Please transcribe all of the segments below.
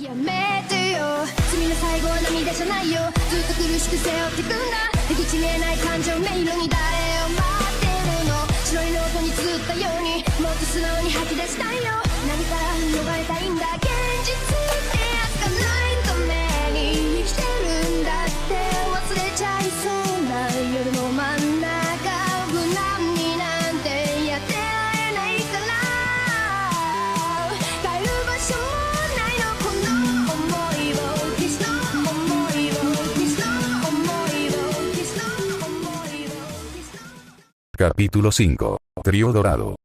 やめてよ罪の最後は涙じゃないよずっと苦しく背負ってくんだ出口見えない感情迷路に誰を待ってるの白いノートに綴ったようにもっと素直に吐き出したいよ何から逃れたいんだ現実ってやつがないために生きてるんだって忘れちゃいそうな夜の真ん中無難になんてやってられないから帰る場所もないのこの想いを消すの想いを消すの想いを消すの想いを消すの。Capítulo 5. Trío Dorado.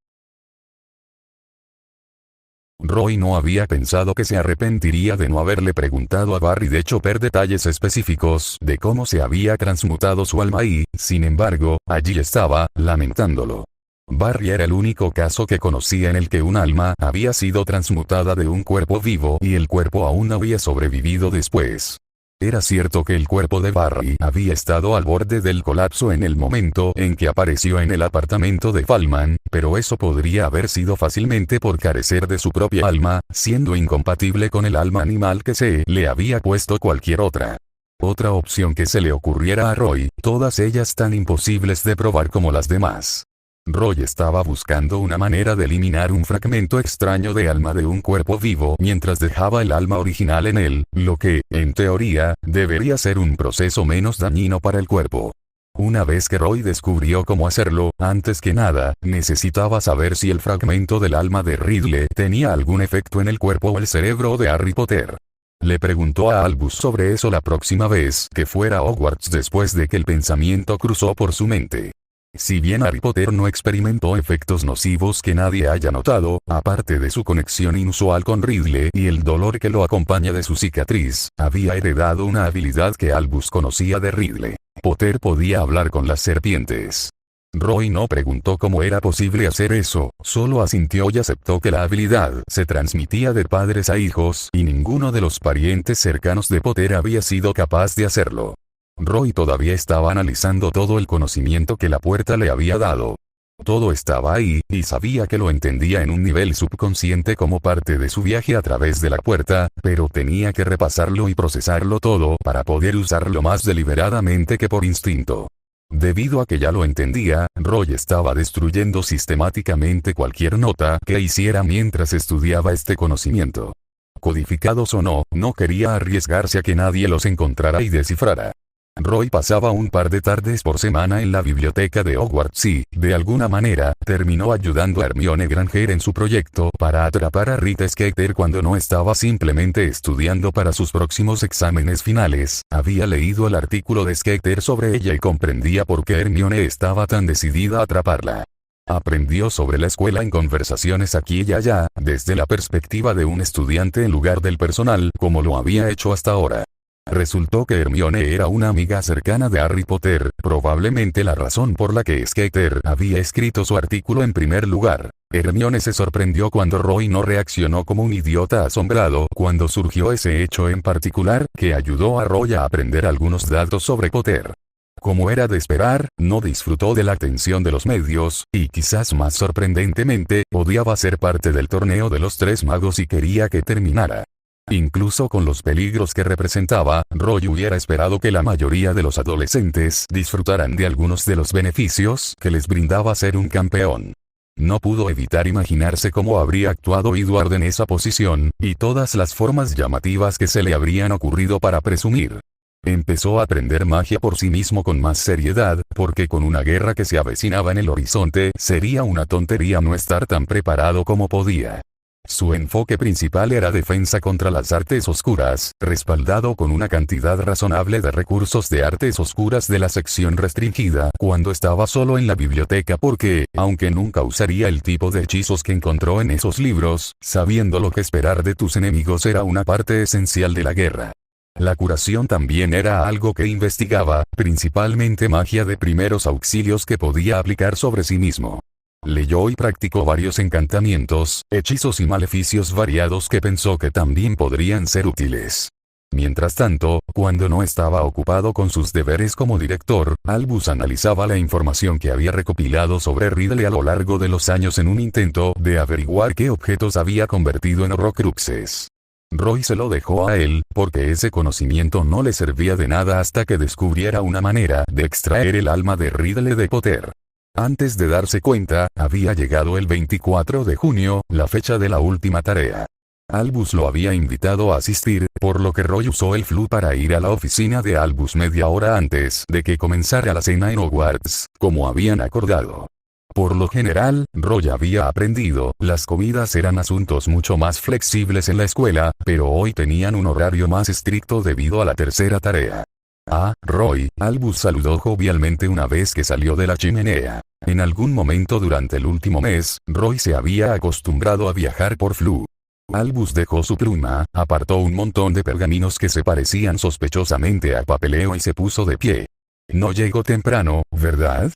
Roy no había pensado que se arrepentiría de no haberle preguntado a Barry de Chopper detalles específicos de cómo se había transmutado su alma y, sin embargo, allí estaba, lamentándolo. Barry era el único caso que conocía en el que un alma había sido transmutada de un cuerpo vivo y el cuerpo aún había sobrevivido después. Era cierto que el cuerpo de Barry había estado al borde del colapso en el momento en que apareció en el apartamento de Fallman, pero eso podría haber sido fácilmente por carecer de su propia alma, siendo incompatible con el alma animal que se le había puesto cualquier otra. Otra opción que se le ocurriera a Roy, todas ellas tan imposibles de probar como las demás. Roy estaba buscando una manera de eliminar un fragmento extraño de alma de un cuerpo vivo mientras dejaba el alma original en él, lo que, en teoría, debería ser un proceso menos dañino para el cuerpo. Una vez que Roy descubrió cómo hacerlo, antes que nada, necesitaba saber si el fragmento del alma de Ridley tenía algún efecto en el cuerpo o el cerebro de Harry Potter. Le preguntó a Albus sobre eso la próxima vez que fuera a Hogwarts después de que el pensamiento cruzó por su mente. Si bien Harry Potter no experimentó efectos nocivos que nadie haya notado, aparte de su conexión inusual con Ridley y el dolor que lo acompaña de su cicatriz, había heredado una habilidad que Albus conocía de Ridley. Potter podía hablar con las serpientes. Roy no preguntó cómo era posible hacer eso, solo asintió y aceptó que la habilidad se transmitía de padres a hijos y ninguno de los parientes cercanos de Potter había sido capaz de hacerlo. Roy todavía estaba analizando todo el conocimiento que la puerta le había dado. Todo estaba ahí, y sabía que lo entendía en un nivel subconsciente como parte de su viaje a través de la puerta, pero tenía que repasarlo y procesarlo todo para poder usarlo más deliberadamente que por instinto. Debido a que ya lo entendía, Roy estaba destruyendo sistemáticamente cualquier nota que hiciera mientras estudiaba este conocimiento. Codificados o no, no quería arriesgarse a que nadie los encontrara y descifrara. Roy pasaba un par de tardes por semana en la biblioteca de Hogwarts y, de alguna manera, terminó ayudando a Hermione Granger en su proyecto para atrapar a Rita Skeeter cuando no estaba simplemente estudiando para sus próximos exámenes finales. Había leído el artículo de Skeeter sobre ella y comprendía por qué Hermione estaba tan decidida a atraparla. Aprendió sobre la escuela en conversaciones aquí y allá, desde la perspectiva de un estudiante en lugar del personal, como lo había hecho hasta ahora. Resultó que Hermione era una amiga cercana de Harry Potter, probablemente la razón por la que Skeeter había escrito su artículo en primer lugar. Hermione se sorprendió cuando Roy no reaccionó como un idiota asombrado cuando surgió ese hecho en particular, que ayudó a Roy a aprender algunos datos sobre Potter. Como era de esperar, no disfrutó de la atención de los medios, y quizás más sorprendentemente, odiaba ser parte del torneo de los tres magos y quería que terminara. Incluso con los peligros que representaba, Roy hubiera esperado que la mayoría de los adolescentes disfrutaran de algunos de los beneficios que les brindaba ser un campeón. No pudo evitar imaginarse cómo habría actuado Edward en esa posición, y todas las formas llamativas que se le habrían ocurrido para presumir. Empezó a aprender magia por sí mismo con más seriedad, porque con una guerra que se avecinaba en el horizonte, sería una tontería no estar tan preparado como podía. Su enfoque principal era defensa contra las artes oscuras, respaldado con una cantidad razonable de recursos de artes oscuras de la sección restringida cuando estaba solo en la biblioteca porque, aunque nunca usaría el tipo de hechizos que encontró en esos libros, sabiendo lo que esperar de tus enemigos era una parte esencial de la guerra. La curación también era algo que investigaba, principalmente magia de primeros auxilios que podía aplicar sobre sí mismo. Leyó y practicó varios encantamientos, hechizos y maleficios variados que pensó que también podrían ser útiles. Mientras tanto, cuando no estaba ocupado con sus deberes como director, Albus analizaba la información que había recopilado sobre Ridley a lo largo de los años en un intento de averiguar qué objetos había convertido en Horrocruxes. Roy se lo dejó a él, porque ese conocimiento no le servía de nada hasta que descubriera una manera de extraer el alma de Ridley de Potter. Antes de darse cuenta, había llegado el 24 de junio, la fecha de la última tarea. Albus lo había invitado a asistir, por lo que Roy usó el Flu para ir a la oficina de Albus media hora antes de que comenzara la cena en Hogwarts, como habían acordado. Por lo general, Roy había aprendido, las comidas eran asuntos mucho más flexibles en la escuela, pero hoy tenían un horario más estricto debido a la tercera tarea. Ah, Roy, Albus saludó jovialmente una vez que salió de la chimenea. En algún momento durante el último mes, Roy se había acostumbrado a viajar por Flu. Albus dejó su pluma, apartó un montón de pergaminos que se parecían sospechosamente a papeleo y se puso de pie. No llegó temprano, ¿verdad?,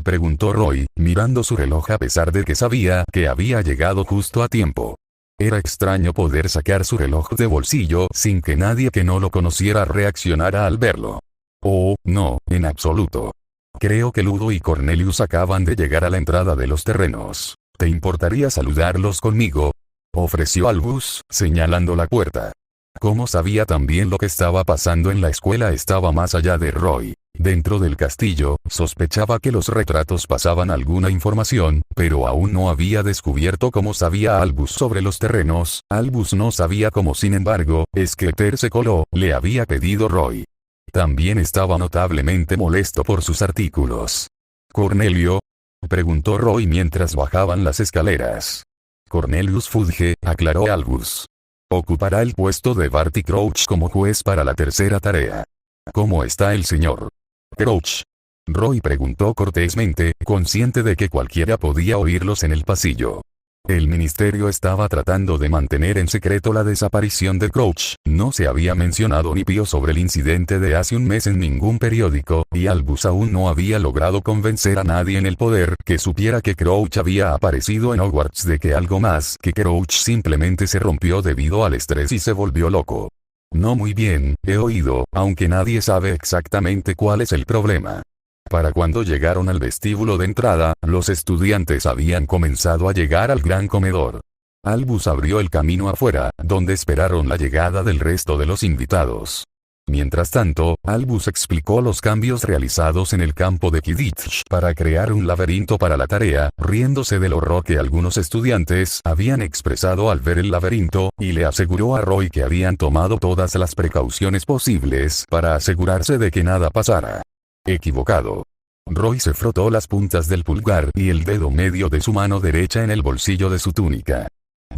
preguntó Roy, mirando su reloj a pesar de que sabía que había llegado justo a tiempo. Era extraño poder sacar su reloj de bolsillo sin que nadie que no lo conociera reaccionara al verlo. Oh, no, en absoluto. Creo que Ludo y Cornelius acaban de llegar a la entrada de los terrenos. ¿Te importaría saludarlos conmigo?, ofreció Albus, señalando la puerta. Como sabía también lo que estaba pasando en la escuela estaba más allá de Roy. Dentro del castillo, sospechaba que los retratos pasaban alguna información, pero aún no había descubierto cómo sabía Albus sobre los terrenos. Albus no sabía cómo, sin embargo, es que Peter se coló, le había pedido Roy. También estaba notablemente molesto por sus artículos. ¿Cornelio?, preguntó Roy mientras bajaban las escaleras. Cornelius Fudge, aclaró Albus. Ocupará el puesto de Barty Crouch como juez para la tercera tarea. ¿Cómo está el señor Crouch?, Roy preguntó cortésmente, consciente de que cualquiera podía oírlos en el pasillo. El ministerio estaba tratando de mantener en secreto la desaparición de Crouch. No se había mencionado ni pío sobre el incidente de hace un mes en ningún periódico, y Albus aún no había logrado convencer a nadie en el poder que supiera que Crouch había aparecido en Hogwarts, de que algo más que Crouch simplemente se rompió debido al estrés y se volvió loco. No muy bien, he oído, aunque nadie sabe exactamente cuál es el problema. Para cuando llegaron al vestíbulo de entrada, los estudiantes habían comenzado a llegar al gran comedor. Albus abrió el camino afuera, donde esperaron la llegada del resto de los invitados. Mientras tanto, Albus explicó los cambios realizados en el campo de Quidditch para crear un laberinto para la tarea, riéndose del horror que algunos estudiantes habían expresado al ver el laberinto, y le aseguró a Roy que habían tomado todas las precauciones posibles para asegurarse de que nada pasara. Equivocado. Roy se frotó las puntas del pulgar y el dedo medio de su mano derecha en el bolsillo de su túnica.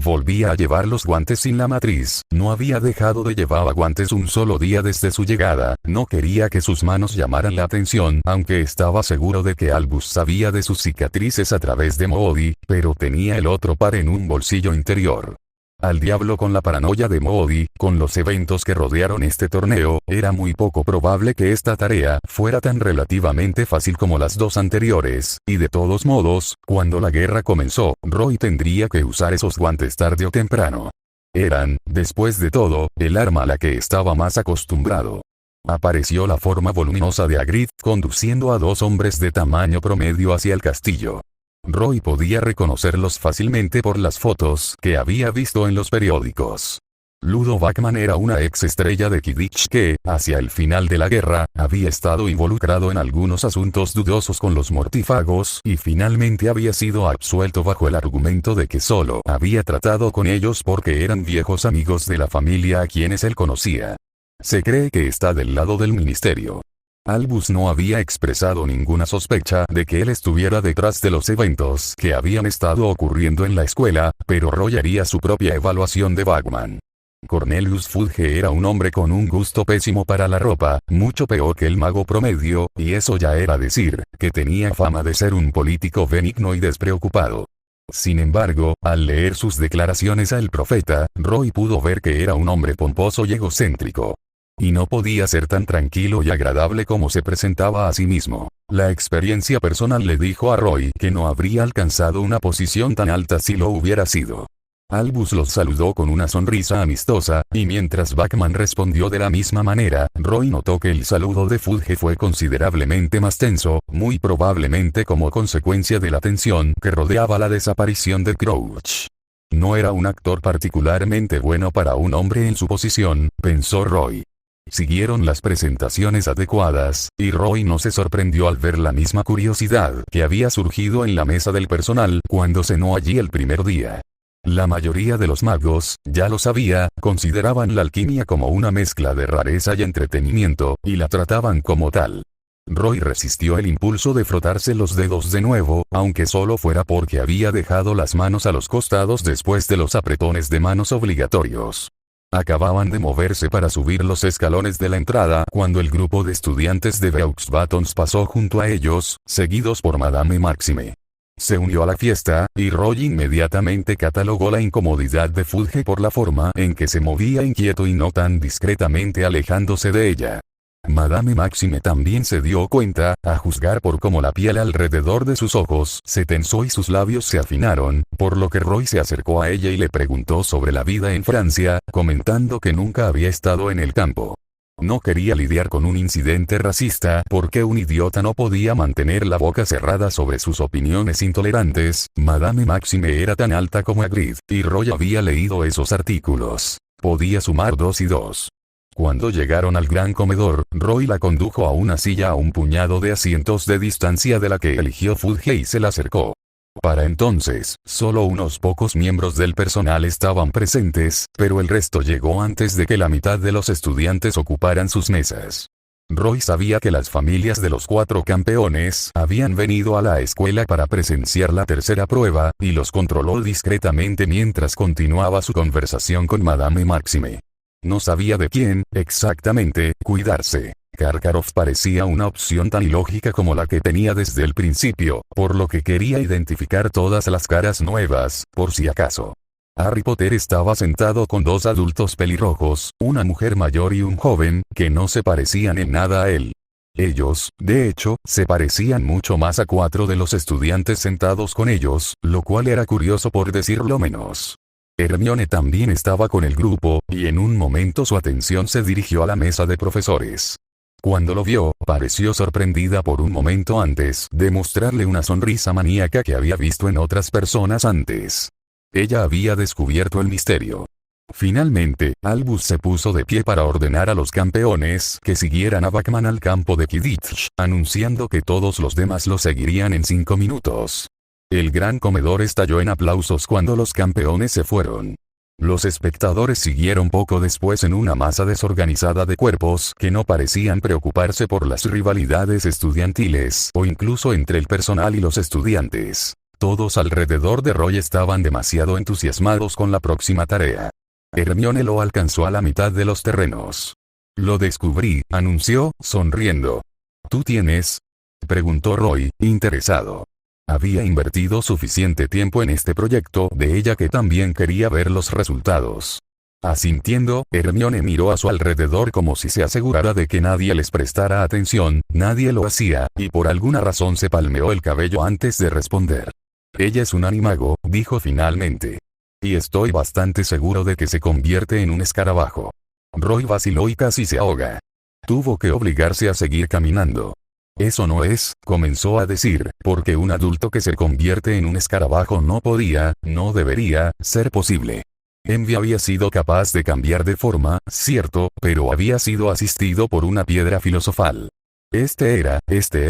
Volvía a llevar los guantes sin la matriz, no había dejado de llevar guantes un solo día desde su llegada, no quería que sus manos llamaran la atención, aunque estaba seguro de que Albus sabía de sus cicatrices a través de Moody, pero tenía el otro par en un bolsillo interior. Al diablo con la paranoia de Moody, con los eventos que rodearon este torneo, era muy poco probable que esta tarea fuera tan relativamente fácil como las dos anteriores, y de todos modos, cuando la guerra comenzó, Roy tendría que usar esos guantes tarde o temprano. Eran, después de todo, el arma a la que estaba más acostumbrado. Apareció la forma voluminosa de Hagrid, conduciendo a dos hombres de tamaño promedio hacia el castillo. Roy podía reconocerlos fácilmente por las fotos que había visto en los periódicos. Ludo Bagman era una ex estrella de Quidditch que, hacia el final de la guerra, había estado involucrado en algunos asuntos dudosos con los mortífagos y finalmente había sido absuelto bajo el argumento de que solo había tratado con ellos porque eran viejos amigos de la familia a quienes él conocía. Se cree que está del lado del ministerio. Albus no había expresado ninguna sospecha de que él estuviera detrás de los eventos que habían estado ocurriendo en la escuela, pero Roy haría su propia evaluación de Bagman. Cornelius Fudge era un hombre con un gusto pésimo para la ropa, mucho peor que el mago promedio, y eso ya era decir, que tenía fama de ser un político benigno y despreocupado. Sin embargo, al leer sus declaraciones al profeta, Roy pudo ver que era un hombre pomposo y egocéntrico. Y no podía ser tan tranquilo y agradable como se presentaba a sí mismo. La experiencia personal le dijo a Roy que no habría alcanzado una posición tan alta si lo hubiera sido. Albus los saludó con una sonrisa amistosa, y mientras Bagman respondió de la misma manera, Roy notó que el saludo de Fudge fue considerablemente más tenso, muy probablemente como consecuencia de la tensión que rodeaba la desaparición de Crouch. No era un actor particularmente bueno para un hombre en su posición, pensó Roy. Siguieron las presentaciones adecuadas, y Roy no se sorprendió al ver la misma curiosidad que había surgido en la mesa del personal cuando cenó allí el primer día. La mayoría de los magos, ya lo sabía, consideraban la alquimia como una mezcla de rareza y entretenimiento, y la trataban como tal. Roy resistió el impulso de frotarse los dedos de nuevo, aunque solo fuera porque había dejado las manos a los costados después de los apretones de manos obligatorios. Acababan de moverse para subir los escalones de la entrada cuando el grupo de estudiantes de Deux Batons pasó junto a ellos, seguidos por Madame Maxime. Se unió a la fiesta, y Roy inmediatamente catalogó la incomodidad de Fudge por la forma en que se movía inquieto y no tan discretamente alejándose de ella. Madame Maxime también se dio cuenta, a juzgar por cómo la piel alrededor de sus ojos se tensó y sus labios se afinaron, por lo que Roy se acercó a ella y le preguntó sobre la vida en Francia, comentando que nunca había estado en el campo. No quería lidiar con un incidente racista porque un idiota no podía mantener la boca cerrada sobre sus opiniones intolerantes. Madame Maxime era tan alta como Hagrid, y Roy había leído esos artículos. Podía sumar 2 y 2. Cuando llegaron al gran comedor, Roy la condujo a una silla a un puñado de asientos de distancia de la que eligió Fudge y se la acercó. Para entonces, solo unos pocos miembros del personal estaban presentes, pero el resto llegó antes de que la mitad de los estudiantes ocuparan sus mesas. Roy sabía que las familias de los 4 campeones habían venido a la escuela para presenciar la tercera prueba, y los controló discretamente mientras continuaba su conversación con Madame Maxime. No sabía de quién, exactamente, cuidarse. Karkaroff parecía una opción tan ilógica como la que tenía desde el principio, por lo que quería identificar todas las caras nuevas, por si acaso. Harry Potter estaba sentado con 2 adultos pelirrojos, una mujer mayor y un joven, que no se parecían en nada a él. Ellos, de hecho, se parecían mucho más a 4 de los estudiantes sentados con ellos, lo cual era curioso por decirlo menos. Hermione también estaba con el grupo, y en un momento su atención se dirigió a la mesa de profesores. Cuando lo vio, pareció sorprendida por un momento antes de mostrarle una sonrisa maníaca que había visto en otras personas antes. Ella había descubierto el misterio. Finalmente, Albus se puso de pie para ordenar a los campeones que siguieran a Bachman al campo de Quidditch, anunciando que todos los demás lo seguirían en 5 minutos. El gran comedor estalló en aplausos cuando los campeones se fueron. Los espectadores siguieron poco después en una masa desorganizada de cuerpos que no parecían preocuparse por las rivalidades estudiantiles o incluso entre el personal y los estudiantes. Todos alrededor de Roy estaban demasiado entusiasmados con la próxima tarea. Hermione lo alcanzó a la mitad de los terrenos. «Lo descubrí», anunció, sonriendo. «¿Tú tienes?», preguntó Roy, interesado. Había invertido suficiente tiempo en este proyecto de ella que también quería ver los resultados. Asintiendo, Hermione miró a su alrededor como si se asegurara de que nadie les prestara atención. Nadie lo hacía, y por alguna razón se palmeó el cabello antes de responder. «Ella es un animago», dijo finalmente. «Y estoy bastante seguro de que se convierte en un escarabajo». Roy vaciló y casi se ahoga. Tuvo que obligarse a seguir caminando. «Eso no es», comenzó a decir, porque un adulto que se convierte en un escarabajo no podía, no debería, ser posible. Envy había sido capaz de cambiar de forma, cierto, pero había sido asistido por una piedra filosofal. Este era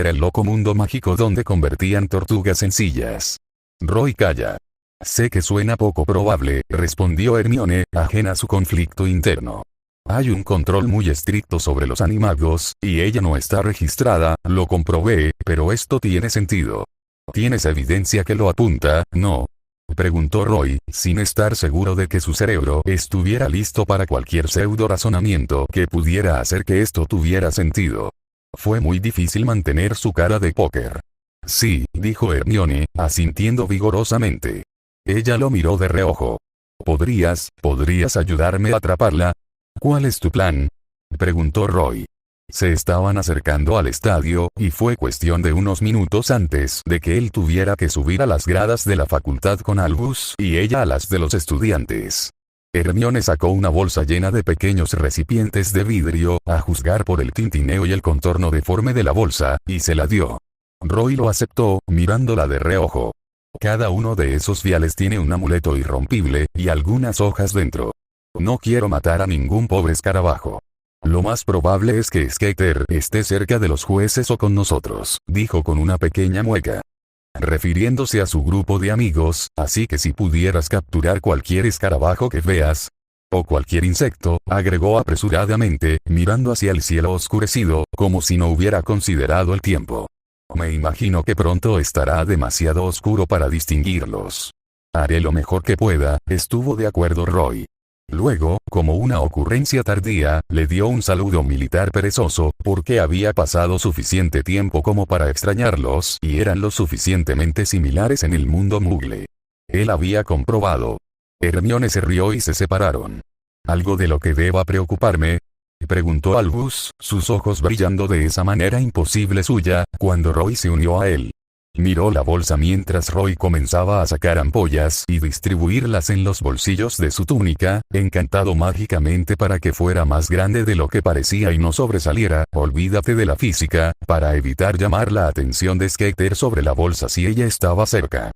el loco mundo mágico donde convertían tortugas en sillas. «Roy, calla». «Sé que suena poco probable», respondió Hermione, ajena a su conflicto interno. «Hay un control muy estricto sobre los animagos, y ella no está registrada, lo comprobé, pero esto tiene sentido». «¿Tienes evidencia que lo apunta, no?», preguntó Roy, sin estar seguro de que su cerebro estuviera listo para cualquier pseudo razonamiento que pudiera hacer que esto tuviera sentido. Fue muy difícil mantener su cara de póker. «Sí», dijo Hermione, asintiendo vigorosamente. Ella lo miró de reojo. ¿Podrías ayudarme a atraparla?» «¿Cuál es tu plan?», preguntó Roy. Se estaban acercando al estadio, y fue cuestión de unos minutos antes de que él tuviera que subir a las gradas de la facultad con Albus y ella a las de los estudiantes. Hermione sacó una bolsa llena de pequeños recipientes de vidrio, a juzgar por el tintineo y el contorno deforme de la bolsa, y se la dio. Roy lo aceptó, mirándola de reojo. Cada uno de esos viales tiene un amuleto irrompible, y algunas hojas dentro. No quiero matar a ningún pobre escarabajo. Lo más probable es que Skeeter esté cerca de los jueces o con nosotros, dijo con una pequeña mueca. Refiriéndose a su grupo de amigos, así que si pudieras capturar cualquier escarabajo que veas, o cualquier insecto, agregó apresuradamente, mirando hacia el cielo oscurecido, como si no hubiera considerado el tiempo. Me imagino que pronto estará demasiado oscuro para distinguirlos. Haré lo mejor que pueda, estuvo de acuerdo Roy. Luego, como una ocurrencia tardía, le dio un saludo militar perezoso, porque había pasado suficiente tiempo como para extrañarlos y eran lo suficientemente similares en el mundo Moogle. Él había comprobado. Hermione se rió y se separaron. ¿Algo de lo que deba preocuparme?, preguntó Albus, sus ojos brillando de esa manera imposible suya, cuando Roy se unió a él. Miró la bolsa mientras Roy comenzaba a sacar ampollas y distribuirlas en los bolsillos de su túnica, encantado mágicamente para que fuera más grande de lo que parecía y no sobresaliera. Olvídate de la física, para evitar llamar la atención de Skeeter sobre la bolsa si ella estaba cerca.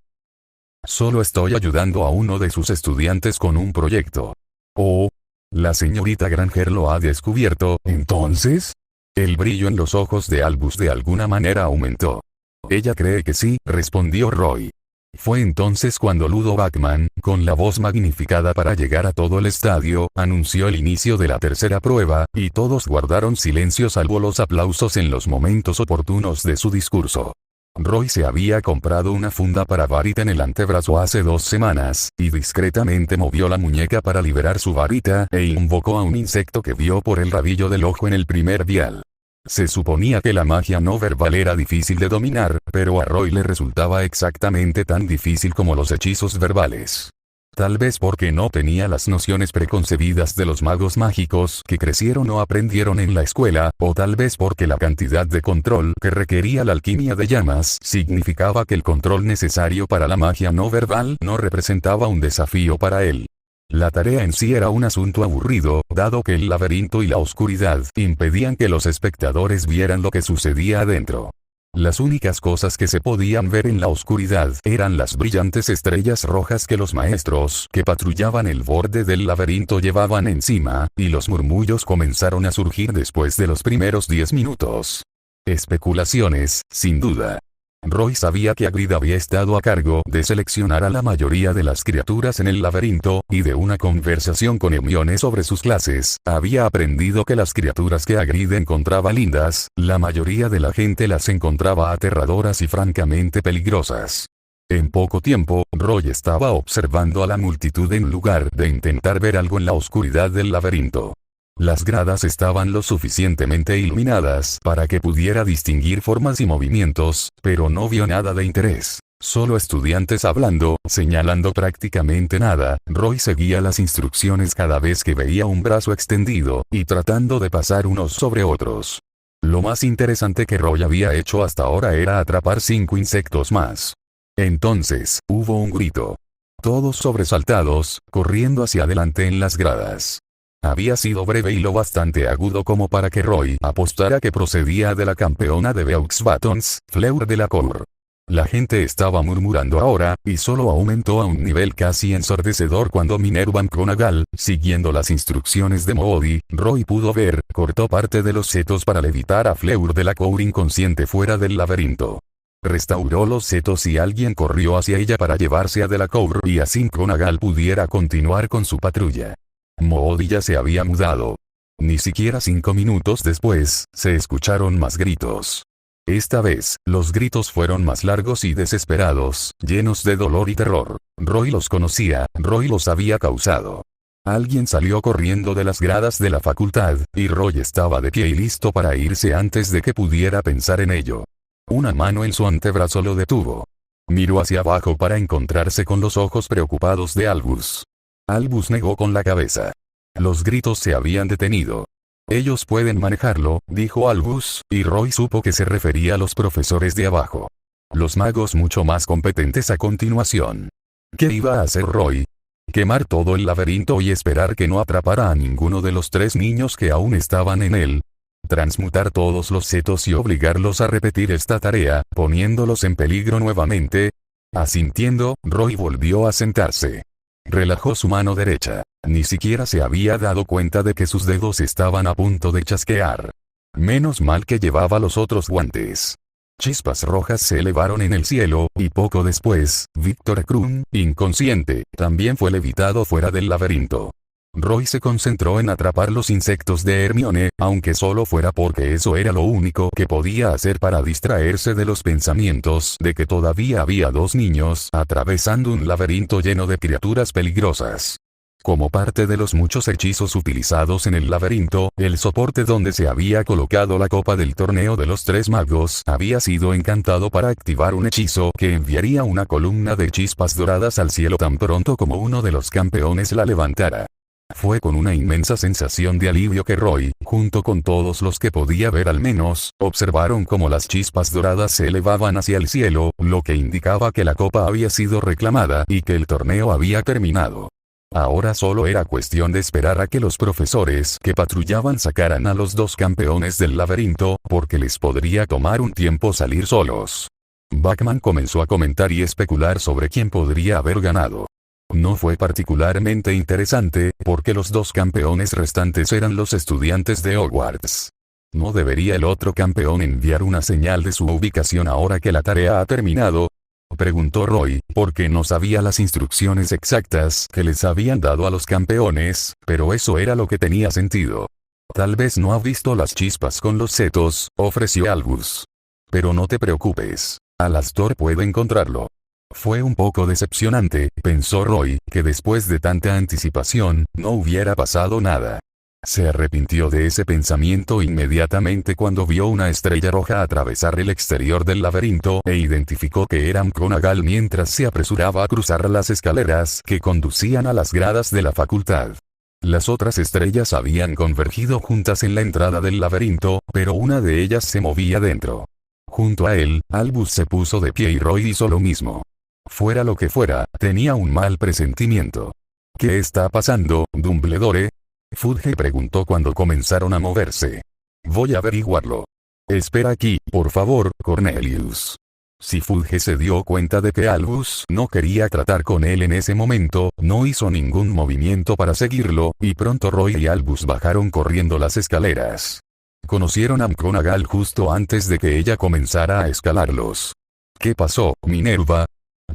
Solo estoy ayudando a uno de sus estudiantes con un proyecto. Oh. La señorita Granger lo ha descubierto, ¿entonces? El brillo en los ojos de Albus de alguna manera aumentó. Ella cree que sí, respondió Roy. Fue entonces cuando Ludo Bagman, con la voz magnificada para llegar a todo el estadio, anunció el inicio de la tercera prueba, y todos guardaron silencio salvo los aplausos en los momentos oportunos de su discurso. Roy se había comprado una funda para varita en el antebrazo hace 2 semanas, y discretamente movió la muñeca para liberar su varita e invocó a un insecto que vio por el rabillo del ojo en el primer vial. Se suponía que la magia no verbal era difícil de dominar, pero a Roy le resultaba exactamente tan difícil como los hechizos verbales. Tal vez porque no tenía las nociones preconcebidas de los magos mágicos que crecieron o aprendieron en la escuela, o tal vez porque la cantidad de control que requería la alquimia de llamas significaba que el control necesario para la magia no verbal no representaba un desafío para él. La tarea en sí era un asunto aburrido, dado que el laberinto y la oscuridad impedían que los espectadores vieran lo que sucedía adentro. Las únicas cosas que se podían ver en la oscuridad eran las brillantes estrellas rojas que los maestros que patrullaban el borde del laberinto llevaban encima, y los murmullos comenzaron a surgir después de los primeros 10 minutos. Especulaciones, sin duda. Roy sabía que Hagrid había estado a cargo de seleccionar a la mayoría de las criaturas en el laberinto, y de una conversación con Hermione sobre sus clases, había aprendido que las criaturas que Hagrid encontraba lindas, la mayoría de la gente las encontraba aterradoras y francamente peligrosas. En poco tiempo, Roy estaba observando a la multitud en lugar de intentar ver algo en la oscuridad del laberinto. Las gradas estaban lo suficientemente iluminadas para que pudiera distinguir formas y movimientos, pero no vio nada de interés. Solo estudiantes hablando, señalando prácticamente nada. Roy seguía las instrucciones cada vez que veía un brazo extendido, y tratando de pasar unos sobre otros. Lo más interesante que Roy había hecho hasta ahora era atrapar 5 insectos más. Entonces, hubo un grito. Todos sobresaltados, corriendo hacia adelante en las gradas. Había sido breve y lo bastante agudo como para que Roy apostara que procedía de la campeona de Beaux Batons, Fleur Delacour. La gente estaba murmurando ahora, y solo aumentó a un nivel casi ensordecedor cuando Minerva McGonagall, siguiendo las instrucciones de Moody, Roy pudo ver, cortó parte de los setos para levitar a Fleur Delacour inconsciente fuera del laberinto. Restauró los setos y alguien corrió hacia ella para llevarse a Delacour y así McGonagall pudiera continuar con su patrulla. Moody ya se había mudado. Ni siquiera 5 minutos después, se escucharon más gritos. Esta vez, los gritos fueron más largos y desesperados, llenos de dolor y terror. Roy los conocía, Roy los había causado. Alguien salió corriendo de las gradas de la facultad, y Roy estaba de pie y listo para irse antes de que pudiera pensar en ello. Una mano en su antebrazo lo detuvo. Miró hacia abajo para encontrarse con los ojos preocupados de Albus. Albus negó con la cabeza. Los gritos se habían detenido. Ellos pueden manejarlo, dijo Albus, y Roy supo que se refería a los profesores de abajo. Los magos mucho más competentes a continuación. ¿Qué iba a hacer Roy? Quemar todo el laberinto y esperar que no atrapara a ninguno de los 3 niños que aún estaban en él. Transmutar todos los setos y obligarlos a repetir esta tarea, poniéndolos en peligro nuevamente. Asintiendo, Roy volvió a sentarse. Relajó su mano derecha. Ni siquiera se había dado cuenta de que sus dedos estaban a punto de chasquear. Menos mal que llevaba los otros guantes. Chispas rojas se elevaron en el cielo, y poco después, Victor Krum, inconsciente, también fue levitado fuera del laberinto. Roy se concentró en atrapar los insectos de Hermione, aunque solo fuera porque eso era lo único que podía hacer para distraerse de los pensamientos de que todavía había dos niños atravesando un laberinto lleno de criaturas peligrosas. Como parte de los muchos hechizos utilizados en el laberinto, el soporte donde se había colocado la copa del torneo de los tres magos había sido encantado para activar un hechizo que enviaría una columna de chispas doradas al cielo tan pronto como uno de los campeones la levantara. Fue con una inmensa sensación de alivio que Roy, junto con todos los que podía ver al menos, observaron cómo las chispas doradas se elevaban hacia el cielo, lo que indicaba que la copa había sido reclamada y que el torneo había terminado. Ahora solo era cuestión de esperar a que los profesores que patrullaban sacaran a los dos campeones del laberinto, porque les podría tomar un tiempo salir solos. Bachman comenzó a comentar y especular sobre quién podría haber ganado. No fue particularmente interesante, porque los dos campeones restantes eran los estudiantes de Hogwarts. ¿No debería el otro campeón enviar una señal de su ubicación ahora que la tarea ha terminado? Preguntó Roy, porque no sabía las instrucciones exactas que les habían dado a los campeones, pero eso era lo que tenía sentido. Tal vez no ha visto las chispas con los setos, ofreció Albus. Pero no te preocupes. Alastor puede encontrarlo. Fue un poco decepcionante, pensó Roy, que después de tanta anticipación, no hubiera pasado nada. Se arrepintió de ese pensamiento inmediatamente cuando vio una estrella roja atravesar el exterior del laberinto e identificó que era McGonagall mientras se apresuraba a cruzar las escaleras que conducían a las gradas de la facultad. Las otras estrellas habían convergido juntas en la entrada del laberinto, pero una de ellas se movía dentro. Junto a él, Albus se puso de pie y Roy hizo lo mismo. Fuera lo que fuera, tenía un mal presentimiento. ¿Qué está pasando, Dumbledore? Fudge preguntó cuando comenzaron a moverse. Voy a averiguarlo. Espera aquí, por favor, Cornelius. Si Fudge se dio cuenta de que Albus no quería tratar con él en ese momento, no hizo ningún movimiento para seguirlo, y pronto Roy y Albus bajaron corriendo las escaleras. Conocieron a McGonagall justo antes de que ella comenzara a escalarlos. ¿Qué pasó, Minerva?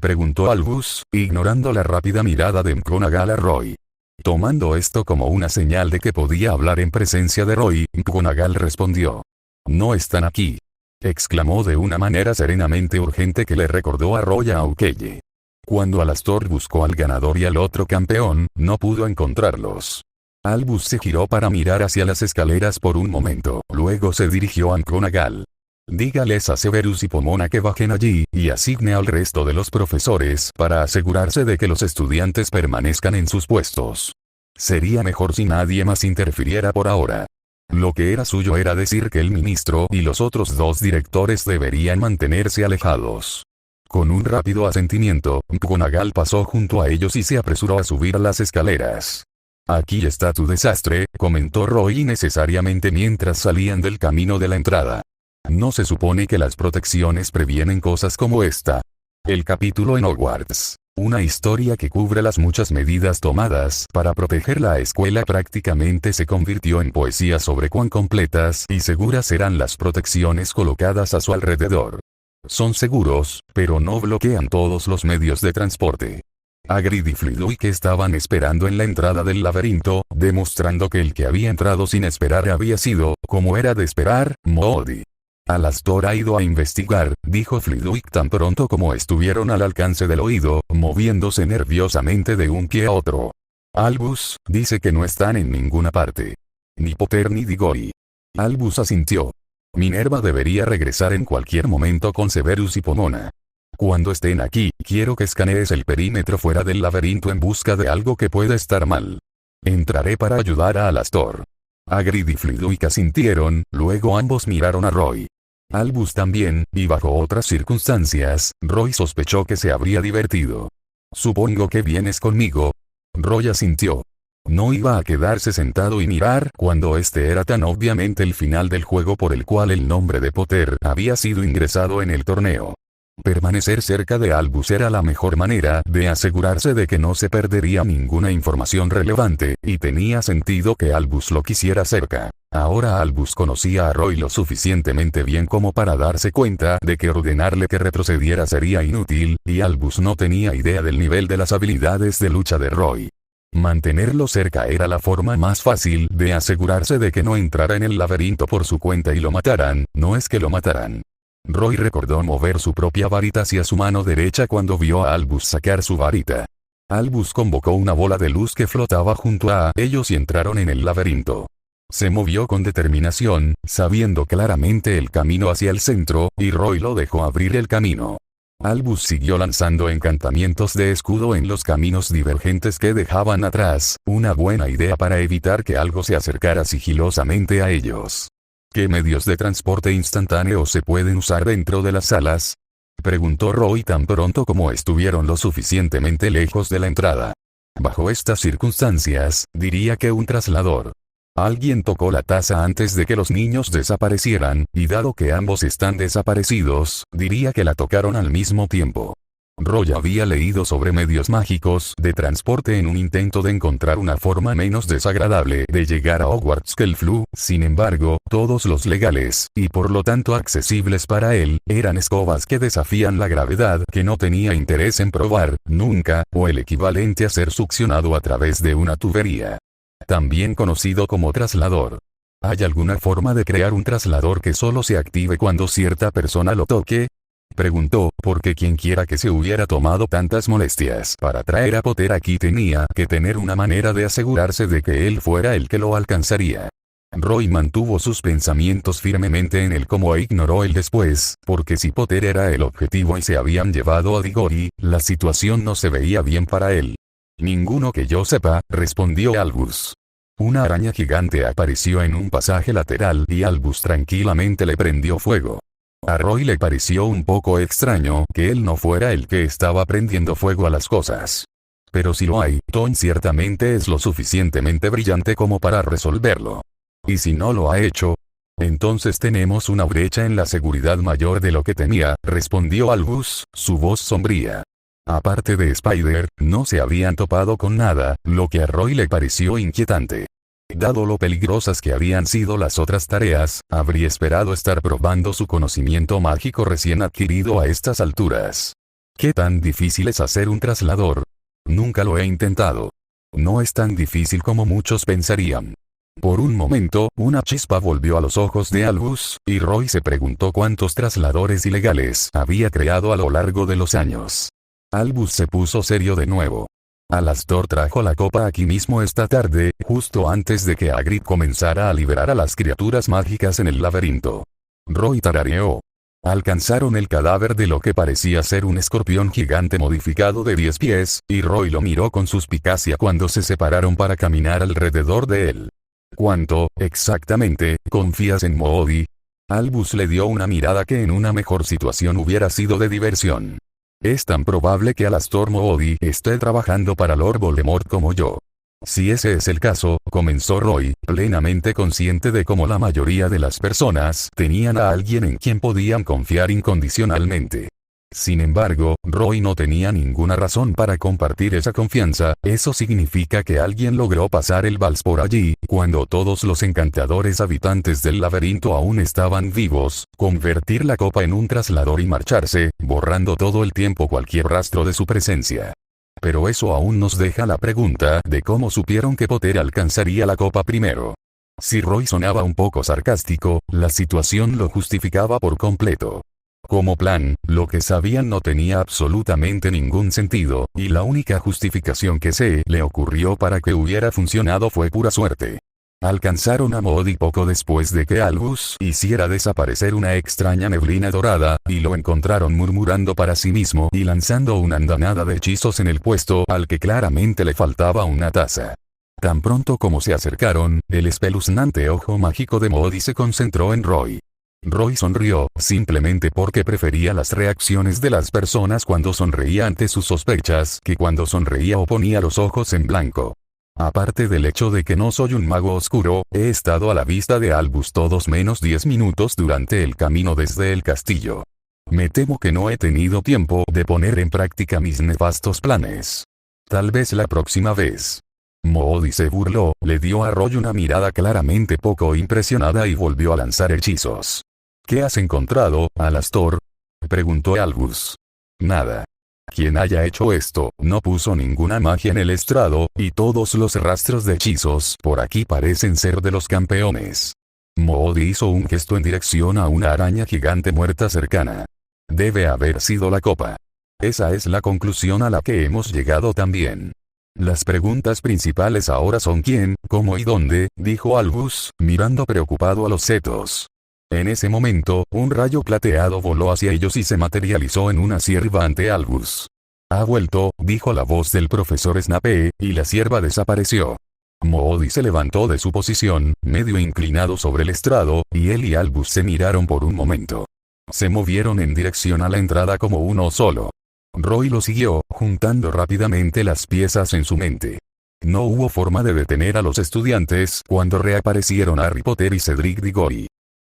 Preguntó Albus, ignorando la rápida mirada de McGonagall a Roy. Tomando esto como una señal de que podía hablar en presencia de Roy, McGonagall respondió. No están aquí. Exclamó de una manera serenamente urgente que le recordó a Roy a Aukeye. Cuando Alastor buscó al ganador y al otro campeón, no pudo encontrarlos. Albus se giró para mirar hacia las escaleras por un momento, luego se dirigió a McGonagall. Dígales a Severus y Pomona que bajen allí, y asigne al resto de los profesores para asegurarse de que los estudiantes permanezcan en sus puestos. Sería mejor si nadie más interfiriera por ahora. Lo que era suyo era decir que el ministro y los otros dos directores deberían mantenerse alejados. Con un rápido asentimiento, McGonagall pasó junto a ellos y se apresuró a subir las escaleras. Aquí está tu desastre, comentó Roy innecesariamente mientras salían del camino de la entrada. ¿No se supone que las protecciones previenen cosas como esta? El capítulo en Hogwarts. Una historia que cubre las muchas medidas tomadas para proteger la escuela prácticamente se convirtió en poesía sobre cuán completas y seguras eran las protecciones colocadas a su alrededor. Son seguros, pero no bloquean todos los medios de transporte. Hagrid y Flitwick estaban esperando en la entrada del laberinto, demostrando que el que había entrado sin esperar había sido, como era de esperar, Moody. Alastor ha ido a investigar, dijo Flitwick tan pronto como estuvieron al alcance del oído, moviéndose nerviosamente de un pie a otro. Albus, dice que no están en ninguna parte. Ni Potter ni Diggory. Albus asintió. Minerva debería regresar en cualquier momento con Severus y Pomona. Cuando estén aquí, quiero que escanees el perímetro fuera del laberinto en busca de algo que pueda estar mal. Entraré para ayudar a Alastor. Hagrid y Flitwick asintieron, luego ambos miraron a Roy. Albus también, y bajo otras circunstancias, Roy sospechó que se habría divertido. Supongo que vienes conmigo. Roy asintió. No iba a quedarse sentado y mirar cuando este era tan obviamente el final del juego por el cual el nombre de Potter había sido ingresado en el torneo. Permanecer cerca de Albus era la mejor manera de asegurarse de que no se perdería ninguna información relevante, y tenía sentido que Albus lo quisiera cerca. Ahora Albus conocía a Roy lo suficientemente bien como para darse cuenta de que ordenarle que retrocediera sería inútil, y Albus no tenía idea del nivel de las habilidades de lucha de Roy. Mantenerlo cerca era la forma más fácil de asegurarse de que no entrara en el laberinto por su cuenta y lo mataran, no es que lo mataran. Roy recordó mover su propia varita hacia su mano derecha cuando vio a Albus sacar su varita. Albus convocó una bola de luz que flotaba junto a ellos y entraron en el laberinto. Se movió con determinación, sabiendo claramente el camino hacia el centro, y Roy lo dejó abrir el camino. Albus siguió lanzando encantamientos de escudo en los caminos divergentes que dejaban atrás, una buena idea para evitar que algo se acercara sigilosamente a ellos. ¿Qué medios de transporte instantáneo se pueden usar dentro de las salas?, preguntó Roy tan pronto como estuvieron lo suficientemente lejos de la entrada. Bajo estas circunstancias, diría que un traslador. Alguien tocó la taza antes de que los niños desaparecieran, y dado que ambos están desaparecidos, diría que la tocaron al mismo tiempo. Roy había leído sobre medios mágicos de transporte en un intento de encontrar una forma menos desagradable de llegar a Hogwarts que el flu. Sin embargo, todos los legales, y por lo tanto accesibles para él, eran escobas que desafían la gravedad que no tenía interés en probar, nunca, o el equivalente a ser succionado a través de una tubería. También conocido como traslador. ¿Hay alguna forma de crear un traslador que solo se active cuando cierta persona lo toque?, preguntó, porque quienquiera que se hubiera tomado tantas molestias para traer a Potter aquí tenía que tener una manera de asegurarse de que él fuera el que lo alcanzaría. Roy mantuvo sus pensamientos firmemente en el cómo e ignoró el después, porque si Potter era el objetivo y se habían llevado a Diggory, la situación no se veía bien para él. Ninguno que yo sepa, respondió Albus. Una araña gigante apareció en un pasaje lateral y Albus tranquilamente le prendió fuego. A Roy le pareció un poco extraño que él no fuera el que estaba prendiendo fuego a las cosas. Pero si lo hay, Tom ciertamente es lo suficientemente brillante como para resolverlo. Y si no lo ha hecho, entonces tenemos una brecha en la seguridad mayor de lo que temía, respondió Albus, su voz sombría. Aparte de Spider, no se habían topado con nada, lo que a Roy le pareció inquietante. Dado lo peligrosas que habían sido las otras tareas, habría esperado estar probando su conocimiento mágico recién adquirido a estas alturas. ¿Qué tan difícil es hacer un traslador? Nunca lo he intentado. No es tan difícil como muchos pensarían. Por un momento, una chispa volvió a los ojos de Albus, y Roy se preguntó cuántos trasladores ilegales había creado a lo largo de los años. Albus se puso serio de nuevo. Alastor trajo la copa aquí mismo esta tarde, justo antes de que Hagrid comenzara a liberar a las criaturas mágicas en el laberinto. Roy tarareó. Alcanzaron el cadáver de lo que parecía ser un escorpión gigante modificado de 10 pies, y Roy lo miró con suspicacia cuando se separaron para caminar alrededor de él. ¿Cuánto, exactamente, confías en Moody? Albus le dio una mirada que en una mejor situación hubiera sido de diversión. Es tan probable que Alastor Moody esté trabajando para Lord Voldemort como yo. Si ese es el caso, comenzó Roy, plenamente consciente de cómo la mayoría de las personas tenían a alguien en quien podían confiar incondicionalmente. Sin embargo, Roy no tenía ninguna razón para compartir esa confianza. Eso significa que alguien logró pasar el vals por allí, cuando todos los encantadores habitantes del laberinto aún estaban vivos, convertir la copa en un traslador y marcharse, borrando todo el tiempo cualquier rastro de su presencia. Pero eso aún nos deja la pregunta de cómo supieron que Potter alcanzaría la copa primero. Si Roy sonaba un poco sarcástico, la situación lo justificaba por completo. Como plan, lo que sabían no tenía absolutamente ningún sentido, y la única justificación que se le ocurrió para que hubiera funcionado fue pura suerte. Alcanzaron a Moody poco después de que Albus hiciera desaparecer una extraña neblina dorada, y lo encontraron murmurando para sí mismo y lanzando una andanada de hechizos en el puesto al que claramente le faltaba una taza. Tan pronto como se acercaron, el espeluznante ojo mágico de Moody se concentró en Roy. Roy sonrió, simplemente porque prefería las reacciones de las personas cuando sonreía ante sus sospechas que cuando sonreía o ponía los ojos en blanco. Aparte del hecho de que no soy un mago oscuro, he estado a la vista de Albus todos menos 10 minutos durante el camino desde el castillo. Me temo que no he tenido tiempo de poner en práctica mis nefastos planes. Tal vez la próxima vez. Moody se burló, le dio a Roy una mirada claramente poco impresionada y volvió a lanzar hechizos. ¿Qué has encontrado, Alastor?, preguntó Albus. Nada. Quien haya hecho esto, no puso ninguna magia en el estrado, y todos los rastros de hechizos por aquí parecen ser de los campeones. Moody hizo un gesto en dirección a una araña gigante muerta cercana. Debe haber sido la copa. Esa es la conclusión a la que hemos llegado también. Las preguntas principales ahora son quién, cómo y dónde, dijo Albus, mirando preocupado a los setos. En ese momento, un rayo plateado voló hacia ellos y se materializó en una cierva ante Albus. Ha vuelto, dijo la voz del profesor Snape, y la cierva desapareció. Moody se levantó de su posición, medio inclinado sobre el estrado, y él y Albus se miraron por un momento. Se movieron en dirección a la entrada como uno solo. Roy lo siguió, juntando rápidamente las piezas en su mente. No hubo forma de detener a los estudiantes cuando reaparecieron Harry Potter y Cedric Diggory.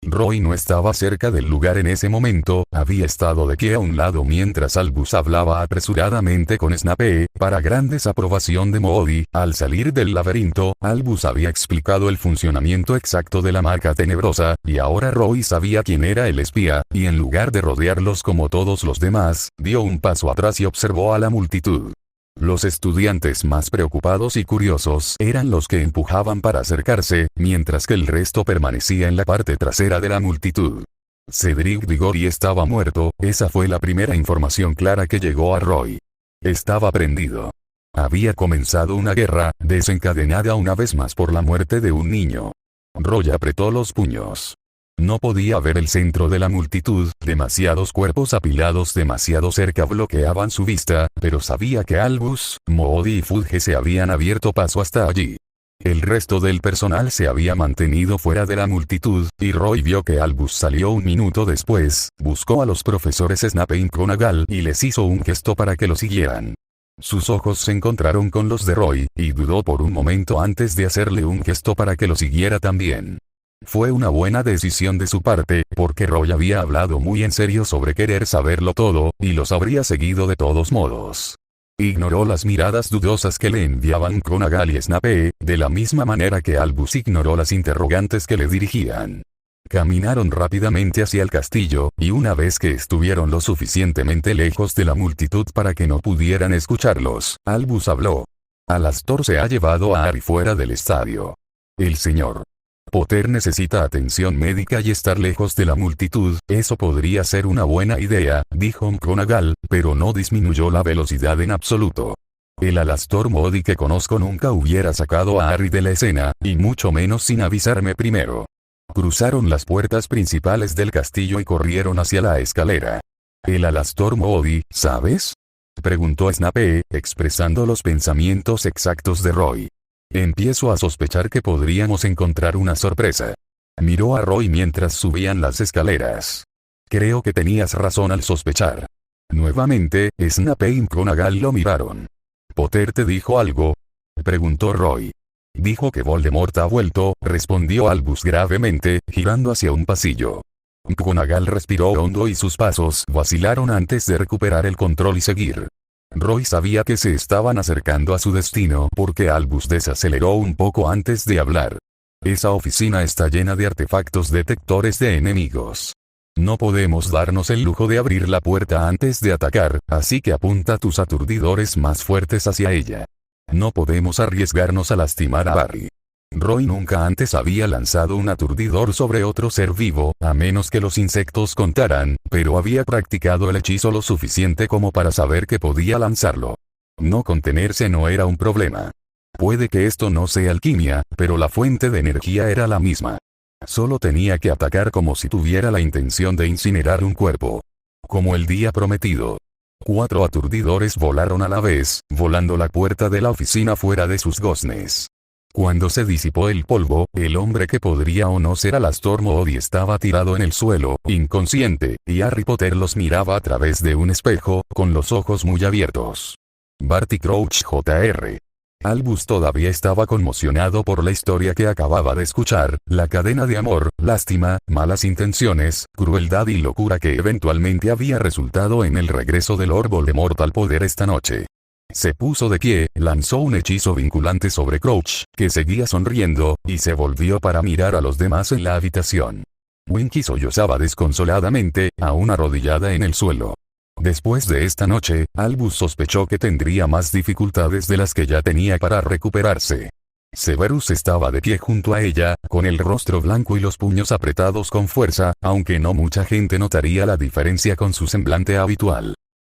Roy no estaba cerca del lugar en ese momento, había estado de pie a un lado mientras Albus hablaba apresuradamente con Snape, para gran desaprobación de Moody. Al salir del laberinto, Albus había explicado el funcionamiento exacto de la marca tenebrosa, y ahora Roy sabía quién era el espía, y en lugar de rodearlos como todos los demás, dio un paso atrás y observó a la multitud. Los estudiantes más preocupados y curiosos eran los que empujaban para acercarse, mientras que el resto permanecía en la parte trasera de la multitud. Cedric Diggory estaba muerto, esa fue la primera información clara que llegó a Roy. Estaba prendido. Había comenzado una guerra, desencadenada una vez más por la muerte de un niño. Roy apretó los puños. No podía ver el centro de la multitud, demasiados cuerpos apilados demasiado cerca bloqueaban su vista, pero sabía que Albus, Moody y Fudge se habían abierto paso hasta allí. El resto del personal se había mantenido fuera de la multitud, y Roy vio que Albus salió un minuto después, buscó a los profesores Snape y McGonagall y les hizo un gesto para que lo siguieran. Sus ojos se encontraron con los de Roy, y dudó por un momento antes de hacerle un gesto para que lo siguiera también. Fue una buena decisión de su parte, porque Roy había hablado muy en serio sobre querer saberlo todo, y los habría seguido de todos modos. Ignoró las miradas dudosas que le enviaban McGonagall y Snape, de la misma manera que Albus ignoró las interrogantes que le dirigían. Caminaron rápidamente hacia el castillo, y una vez que estuvieron lo suficientemente lejos de la multitud para que no pudieran escucharlos, Albus habló. Alastor se ha llevado a Harry fuera del estadio. El señor Potter necesita atención médica y estar lejos de la multitud, eso podría ser una buena idea, dijo McGonagall, pero no disminuyó la velocidad en absoluto. El Alastor Moody que conozco nunca hubiera sacado a Harry de la escena, y mucho menos sin avisarme primero. Cruzaron las puertas principales del castillo y corrieron hacia la escalera. El Alastor Moody, ¿sabes?, preguntó Snape, expresando los pensamientos exactos de Roy. Empiezo a sospechar que podríamos encontrar una sorpresa. Miró a Roy mientras subían las escaleras. Creo que tenías razón al sospechar. Nuevamente, Snape y McGonagall lo miraron. ¿Potter te dijo algo?, preguntó Roy. Dijo que Voldemort ha vuelto, respondió Albus gravemente, girando hacia un pasillo. McGonagall respiró hondo y sus pasos vacilaron antes de recuperar el control y seguir. Roy sabía que se estaban acercando a su destino porque Albus desaceleró un poco antes de hablar. Esa oficina está llena de artefactos detectores de enemigos. No podemos darnos el lujo de abrir la puerta antes de atacar, así que apunta tus aturdidores más fuertes hacia ella. No podemos arriesgarnos a lastimar a Harry. Roy nunca antes había lanzado un aturdidor sobre otro ser vivo, a menos que los insectos contaran, pero había practicado el hechizo lo suficiente como para saber que podía lanzarlo. No contenerse no era un problema. Puede que esto no sea alquimia, pero la fuente de energía era la misma. Solo tenía que atacar como si tuviera la intención de incinerar un cuerpo. Como el día prometido. 4 aturdidores volaron a la vez, volando la puerta de la oficina fuera de sus goznes. Cuando se disipó el polvo, el hombre que podría o no ser Alastor Moody estaba tirado en el suelo, inconsciente, y Harry Potter los miraba a través de un espejo, con los ojos muy abiertos. Barty Crouch Jr. Albus todavía estaba conmocionado por la historia que acababa de escuchar, la cadena de amor, lástima, malas intenciones, crueldad y locura que eventualmente había resultado en el regreso del Lord Voldemort al poder esta noche. Se puso de pie, lanzó un hechizo vinculante sobre Crouch, que seguía sonriendo, y se volvió para mirar a los demás en la habitación. Winky sollozaba desconsoladamente, aún arrodillada en el suelo. Después de esta noche, Albus sospechó que tendría más dificultades de las que ya tenía para recuperarse. Severus estaba de pie junto a ella, con el rostro blanco y los puños apretados con fuerza, aunque no mucha gente notaría la diferencia con su semblante habitual.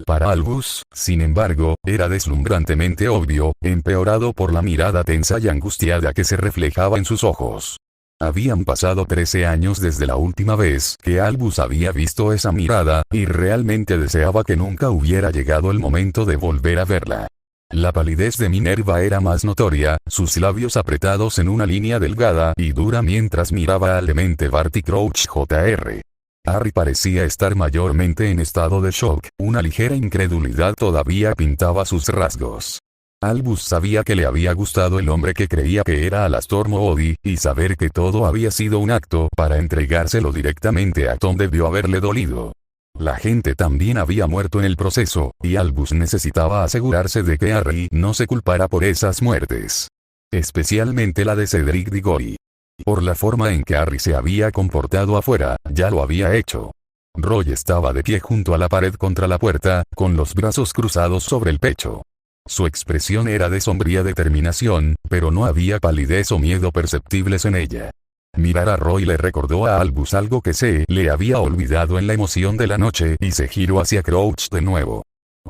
Para Albus, sin embargo, era deslumbrantemente obvio, empeorado por la mirada tensa y angustiada que se reflejaba en sus ojos. Habían pasado 13 años desde la última vez que Albus había visto esa mirada, y realmente deseaba que nunca hubiera llegado el momento de volver a verla. La palidez de Minerva era más notoria, sus labios apretados en una línea delgada y dura mientras miraba al demente Barty Crouch Jr. Harry parecía estar mayormente en estado de shock, una ligera incredulidad todavía pintaba sus rasgos. Albus sabía que le había gustado el hombre que creía que era Alastor Moody, y saber que todo había sido un acto para entregárselo directamente a Tom debió haberle dolido. La gente también había muerto en el proceso, y Albus necesitaba asegurarse de que Harry no se culpara por esas muertes. Especialmente la de Cedric Diggory. Por la forma en que Harry se había comportado afuera, ya lo había hecho. Roy estaba de pie junto a la pared contra la puerta, con los brazos cruzados sobre el pecho. Su expresión era de sombría determinación, pero no había palidez o miedo perceptibles en ella. Mirar a Roy le recordó a Albus algo que se le había olvidado en la emoción de la noche y se giró hacia Crouch de nuevo.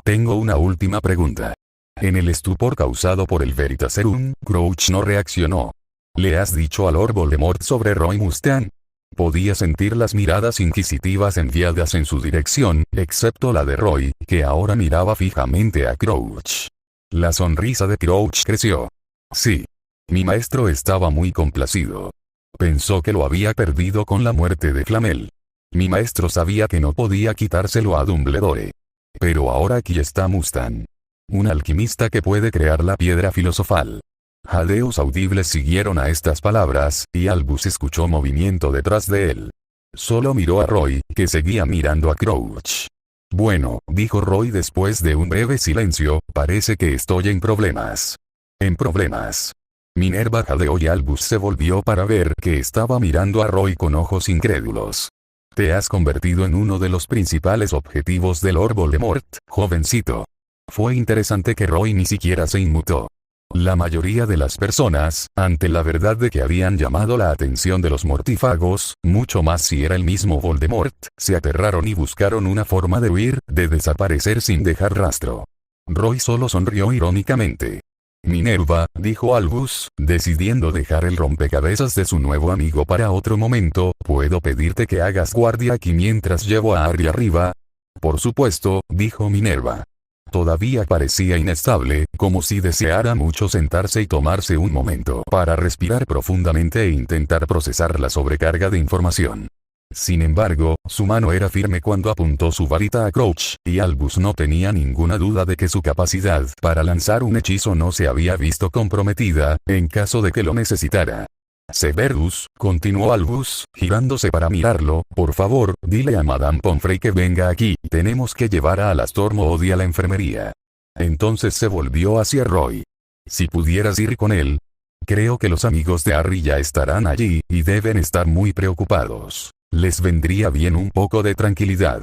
Tengo una última pregunta. En el estupor causado por el Veritaserum, Crouch no reaccionó. ¿Le has dicho a Lord Voldemort sobre Roy Mustang? Podía sentir las miradas inquisitivas enviadas en su dirección, excepto la de Roy, que ahora miraba fijamente a Crouch. La sonrisa de Crouch creció. Sí. Mi maestro estaba muy complacido. Pensó que lo había perdido con la muerte de Flamel. Mi maestro sabía que no podía quitárselo a Dumbledore. Pero ahora aquí está Mustang. Un alquimista que puede crear la piedra filosofal. Jadeos audibles siguieron a estas palabras, y Albus escuchó movimiento detrás de él. Solo miró a Roy, que seguía mirando a Crouch. Bueno, dijo Roy después de un breve silencio, parece que estoy en problemas. En problemas. Minerva jadeó y Albus se volvió para ver que estaba mirando a Roy con ojos incrédulos. Te has convertido en uno de los principales objetivos de Lord Voldemort, jovencito. Fue interesante que Roy ni siquiera se inmutó. La mayoría de las personas, ante la verdad de que habían llamado la atención de los mortífagos, mucho más si era el mismo Voldemort, se aterraron y buscaron una forma de huir, de desaparecer sin dejar rastro. Roy solo sonrió irónicamente. Minerva, dijo Albus, decidiendo dejar el rompecabezas de su nuevo amigo para otro momento, ¿puedo pedirte que hagas guardia aquí mientras llevo a Harry arriba? Por supuesto, dijo Minerva. Todavía parecía inestable, como si deseara mucho sentarse y tomarse un momento para respirar profundamente e intentar procesar la sobrecarga de información. Sin embargo, su mano era firme cuando apuntó su varita a Crouch, y Albus no tenía ninguna duda de que su capacidad para lanzar un hechizo no se había visto comprometida, en caso de que lo necesitara. Severus, continuó Albus, girándose para mirarlo, por favor, dile a Madame Pomfrey que venga aquí, tenemos que llevar a Alastor Moody a la enfermería. Entonces se volvió hacia Roy. Si pudieras ir con él. Creo que los amigos de Harry ya estarán allí, y deben estar muy preocupados. Les vendría bien un poco de tranquilidad.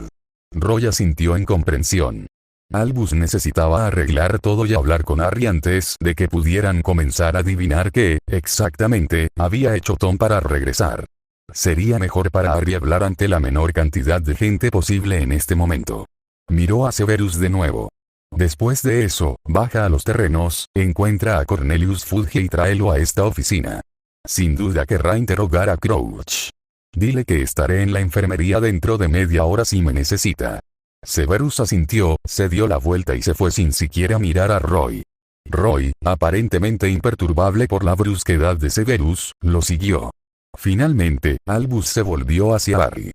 Roy asintió en comprensión. Albus necesitaba arreglar todo y hablar con Harry antes de que pudieran comenzar a adivinar qué, exactamente, había hecho Tom para regresar. Sería mejor para Harry hablar ante la menor cantidad de gente posible en este momento. Miró a Severus de nuevo. Después de eso, baja a los terrenos, encuentra a Cornelius Fudge y tráelo a esta oficina. Sin duda querrá interrogar a Crouch. Dile que estaré en la enfermería dentro de media hora si me necesita. Severus asintió, se dio la vuelta y se fue sin siquiera mirar a Roy. Roy, aparentemente imperturbable por la brusquedad de Severus, lo siguió. Finalmente, Albus se volvió hacia Harry.